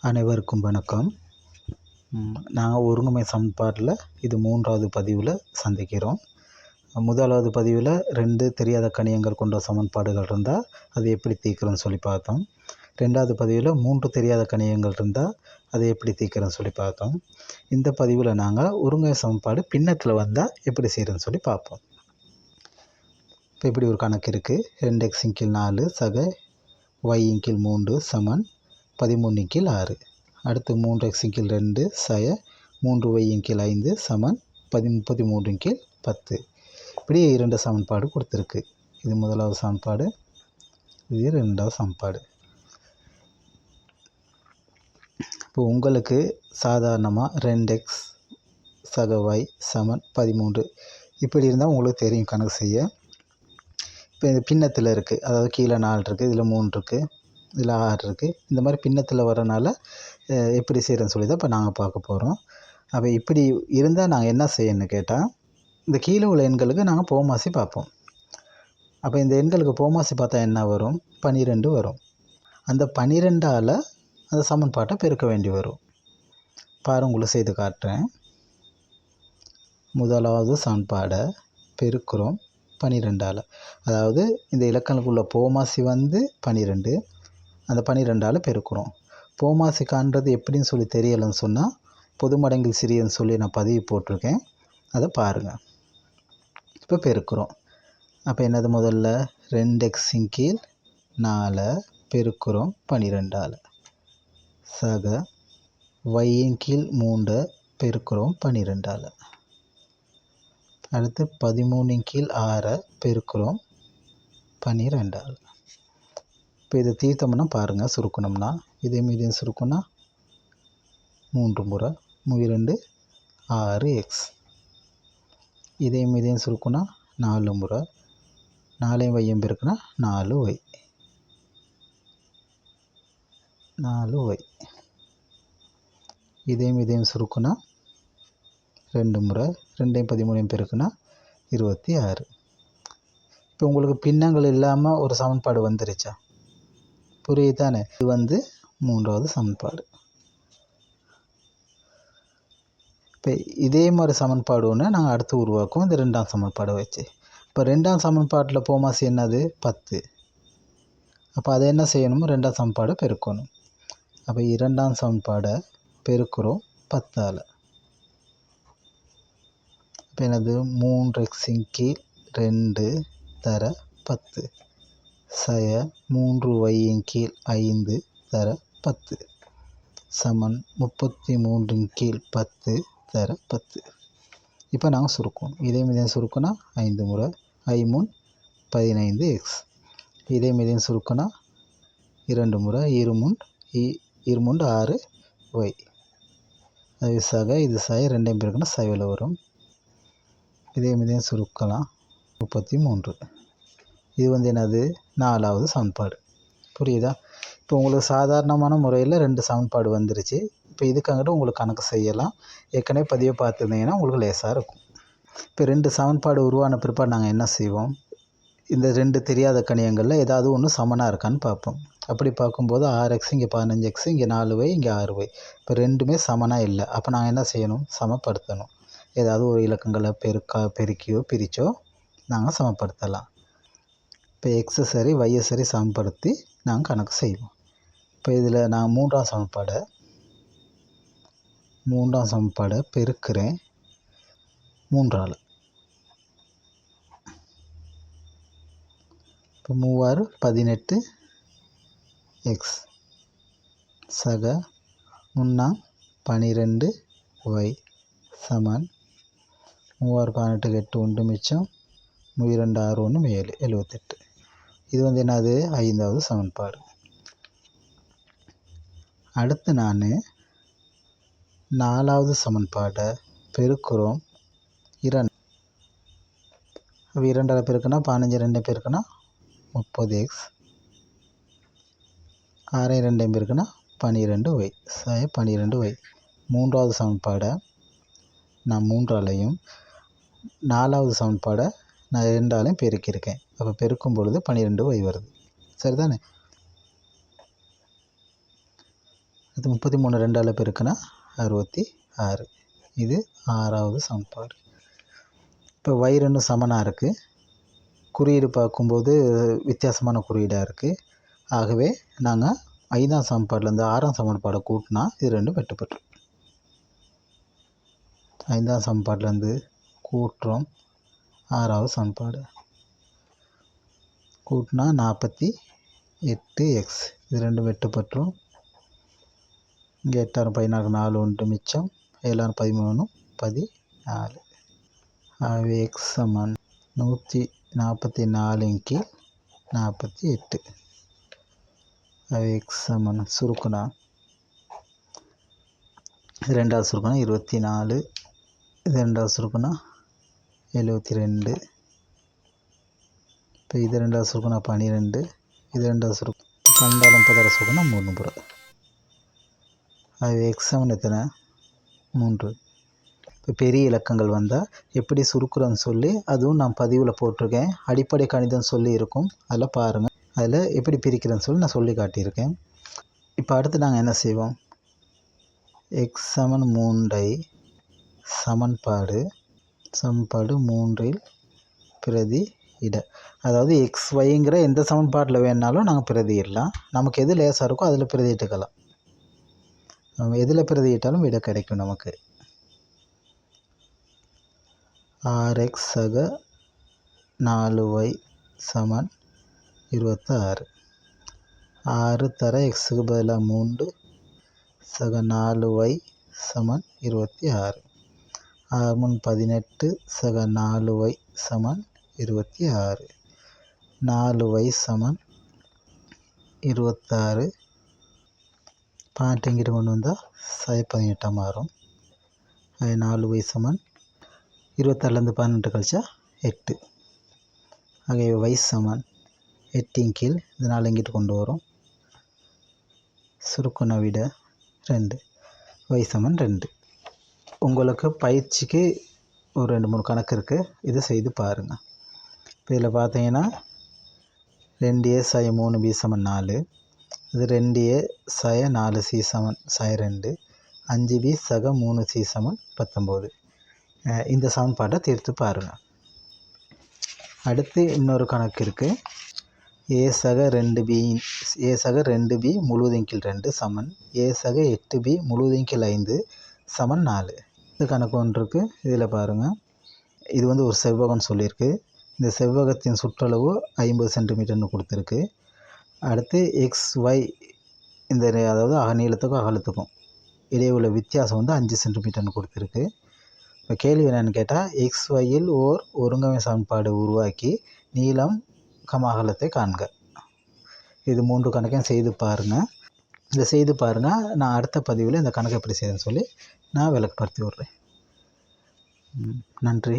அனைவருக்கும் வணக்கம். நாங்கள் ஒருங்கமை சமன்பாட்டில் இது 3வது பதிவில் சந்திக்கிறோம். முதலாவது பதிவில் 2 தெரியாத கணியங்கள் கொண்ட சமன்பாடுகள் இருந்தால் அதை எப்படி தீர்க்கிறோன்னு சொல்லி பார்த்தோம். 2வது பதிவில் 3 தெரியாத கணியங்கள் இருந்தால் அதை எப்படி தீர்க்கிறோன்னு சொல்லி பார்த்தோம். இந்த பதிவில் நாங்கள் ஒருங்கமை சமன்பாடு பின்னத்தில் வந்தால் எப்படி செய்கிறோன்னு சொல்லி பார்ப்போம். இப்போ இப்படி ஒரு கணக்கு இருக்குது. 2x/4 சக y/3 சமன் 13/6. அடுத்து 3x/2 சய 3y/5 சமன் 33/10. இப்படி 2 சமன்பாடு கொடுத்துருக்கு. இது முதலாவது சமன்பாடு, இது 2வது சமன்பாடு. இப்போ உங்களுக்கு சாதாரணமாக 2x சக y சமன் 13 இப்படி இருந்தால் உங்களுக்கு தெரியும் கணக்கு செய்ய. இப்போ இது பின்னத்தில் இருக்குது, அதாவது கீழே 4 இருக்குது, இதில் 3 இருக்குது, இதில் 6 இருக்குது. இந்த மாதிரி பின்னத்தில் வரனால எப்படி செய்கிறேன்னு சொல்லி தான் இப்போ நாங்கள் பார்க்க போகிறோம். அப்போ இப்படி இருந்தால் நாங்கள் என்ன செய்யணும்னு கேட்டால், இந்த கீழே உள்ள எண்களுக்கு நாங்கள் போமாசி பார்ப்போம். அப்போ இந்த எண்களுக்கு போமாசி பார்த்தா என்ன வரும்? 12 வரும். அந்த 12ஆல் அந்த சமன்பாட்டை பெருக்க வேண்டி வரும். உங்களுக்கு செய்து காட்டுறேன். முதலாவது சமன்பாடை பெருக்கிறோம் 12ஆல். அதாவது இந்த இலக்கணத்துக்குள்ள போமாசி வந்து 12, அந்த 12ஆல் பெருக்கிறோம். போமாசி காண்றது எப்படின்னு சொல்லி தெரியலைன்னு சொன்னால் பொது மடங்கில் சிறியன்னு சொல்லி நான் பதிவு போட்டிருக்கேன், அதை பாருங்கள். இப்போ பெருக்கிறோம். அப்போ என்னது? முதல்ல 2x/4 பெருக்கிறோம் 12ஆல் சக y/3 பெருக்கிறோம் 12ஆல். அடுத்து 13/6 பெருக்கிறோம் 12ஆல். இப்போ இதை தீர்த்தோம்னா பாருங்கள், சுருக்கணும்னா இதையும் சுருக்கணும்னா 3 முறை 2 6x. இதையும் சுருக்குனா 4 முறை 4 பெருக்குனா 4y. இதையும் சுருக்குனா 2 முறை 2 13 பெருக்குனா 26. இப்போ உங்களுக்கு பின்னங்கள் இல்லாமல் ஒரு சமன்பாடு வந்துருச்சா? புரியுதானே? இது வந்து 3வது சமன்பாடு. இப்போ இதே மாதிரி சமன்பாடு ஒன்று நாங்கள் அடுத்து உருவாக்குவோம் இந்த 2ஆம் சமன்பாடை வச்சு. இப்போ 2ஆம் சமன்பாட்டில் போமாசி என்னது? 10. அப்போ அதை என்ன செய்யணும்? 2ஆம் சமன்பாடை பெருக்கணும். அப்போ 2ஆம் சமன்பாடை பெருக்கிறோம் 10ஆல். இப்போ என்னது? 3x/2 தர 10 சய 3y/5 தர 10 சமன் 33/10 தர 10. இப்போ நாங்கள் சுருக்குவோம். இதையும் சுருக்குனா 5 முறை 5 15x. இதையும் சுருக்குனா 2 முறை 2 6y. அது சக இது சய 2 பெருக்குனா சைவில் வரும். இதையும் சுருக்கலாம் 33. இது வந்து என்னது? 4வது சமன்பாடு. புரியுதா? இப்போ உங்களுக்கு சாதாரணமான முறையில் 2 சமன்பாடு வந்துருச்சு. இப்போ இதுக்காகட்டும் உங்களுக்கு கணக்கு செய்யலாம். ஏற்கனவே பதிவை பார்த்துருந்தீங்கன்னா உங்களுக்கு லேசாக இருக்கும். இப்போ 2 சமன்பாடு உருவான பிற்பாடு நாங்கள் என்ன செய்வோம்? இந்த 2 தெரியாத கணியங்களில் ஏதாவது ஒன்று சமனாக இருக்கான்னு பார்ப்போம். அப்படி பார்க்கும்போது 6x இங்கே 15x, இங்கே 4y, இங்கே 6y. இப்போ ரெண்டுமே சமனாக இல்லை. அப்போ நாங்கள் என்ன செய்யணும்? சமப்படுத்தணும். ஏதாவது ஒரு இலக்கங்களை பெருக்கியோ பிரித்தோ நாங்கள் சமப்படுத்தலாம். இப்போ எக்ஸை சரி வையை சரி சமப்படுத்தி நாங்கள் கணக்கு செய்வோம். இப்போ இதில் நான் 3ஆம் சமன்பாடை பெருக்கிறேன் 3ஆல். இப்போ 3 18x சக 3 12y சமன் 3 18 8 1 மிச்சம் 2 6 1 7 78. இது வந்து என்னது? 5வது சமன்பாடு. அடுத்து நான் 4வது சமன்பாடை பெருக்கிறோம் 2. 2ஆல் பெருக்குனா 15 2 பெருக்குனா 30x. 6 2 பெருக்குனா 12y சய 12y. 3வது சமன்பாடை நான் 3ஆலையும் 4வது சமன்பாடை நான் 2ஆலையும் பெருக்கியிருக்கேன். அப்போ பெருக்கும் பொழுது 12y வருது. சரிதானே? அடுத்து 33 2ஆல் பெருக்கினா 66. இது 6வது சமன்பாடு. இப்போ y ரெண்டும் சமனாக இருக்குது. குறியீடு பார்க்கும்போது வித்தியாசமான குறியீடாக இருக்குது. ஆகவே நாங்கள் 5ஆம் சமன்பாட்டிலேருந்து 6ஆம் சமன்பாடை கூட்டினா இது ரெண்டும் வெட்டுப்பட்டுரும். 5ஆம் சமன்பாட்டிலேருந்து கூட்டுறோம் 6வது சமன்பாடு கூட்டினா 48x. இது ரெண்டும் வெட்டுப்பட்டுரும். இங்கே 8 16 4 ஒன்று மிச்சம், 7 13 14. ஆகவே x சமன் 144 கீழ் 48. ஆகவே x சமன் சுருக்குனா இது ரெண்டாவது சுருக்குனா 24, இது ரெண்டாவது சுருக்குனா 72, இப்போ இது ரெண்டாவது சுருக்குனா 12, இது ரெண்டாவது சுருக்கு 12 30 சுருக்குனா 3. அது எக்ஸ் சமன் எத்தனை 3. இப்போ பெரிய இலக்கங்கள் வந்தால் எப்படி சுருக்குறோன்னு சொல்லி அதுவும் நான் பதிவில் போட்டிருக்கேன். அடிப்படை கணிதம் சொல்லி இருக்கும், அதில் பாருங்கள். அதில் எப்படி பிரிக்கிறேன்னு சொல்லி நான் சொல்லி காட்டியிருக்கேன். இப்போ அடுத்து நாங்கள் என்ன செய்வோம், எக்ஸ் சமன் 3ஐ சமன்பாடு 3இல் பிரதி இட. அதாவது எக்ஸ் ஒய்ங்கிற எந்த சமன்பாட்டில் வேணாலும் நாங்கள் பிரதியிடலாம். நமக்கு எது லேசாக இருக்கோ அதில் பிரதியிட்டுக்கலாம். நம்ம எதில் பிரதியிட்டாலும் விட கிடைக்கும் நமக்கு. 6x சக 4y சமன் 26. 6 தர எக்ஸுக்கு பதிலாக 3 சக 4y சமன் 26. 6 18 சக 4y சமன் 26. 4y சமன் 26. பாயிண்ட் இங்கிட்டு கொண்டு வந்தால் 18 மாறும். அது 4y சமன் 26லேருந்து 18 கழிச்சா 8. ஆகவே y சமன் 8 கீழ் இந்த 4 இங்கிட்டு கொண்டு வரும். சுருக்குன விட 2. y சமன் 2. உங்களுக்கு பயிற்சிக்கு ஒரு 2-3 கணக்கு இருக்குது, இதை செய்து பாருங்கள். இப்போ இதில் பார்த்தீங்கன்னா 2a சய 3b சமன் 4, இது 2a சய 4c சமன் சய 2, 5b சக 3c சமன் 19. இந்த சமன்பாட்டை தீர்த்து பாருங்கள். அடுத்து இன்னொரு கணக்கு இருக்குது. a சக 2b முழுவதும் கீழ் 2 சமன் a சக 8b முழுவதும் கீழ் 5 சமன் 4. இந்த கணக்கு ஒன்று இருக்குது. இதில் பாருங்கள், இது வந்து ஒரு செவ்வகம்னு சொல்லியிருக்கு. இந்த செவ்வகத்தின் சுற்றளவு 50 சென்டிமீட்டர்னு கொடுத்துருக்கு. அடுத்து XY இந்த அதாவது நீளத்துக்கும் அகலத்துக்கும் இடையே உள்ள வித்தியாசம் வந்து 5 சென்டிமீட்டர்னு கொடுத்துருக்கு. இப்போ கேள்வி என்னென்னு கேட்டால், XYயில் ஓர் ஒருங்கமை சமன்பாடு உருவாக்கி நீளம் அகலத்தை காண்க. இது 3 கணக்கையும் செய்து பாருங்கள். இதை செய்து பாருங்கள். நான் அடுத்த பதிவில் இந்த கணக்கு எப்படி செய்யுதுன்னு சொல்லி நான் விளக்கப்படுத்தி விட்றேன். நன்றி.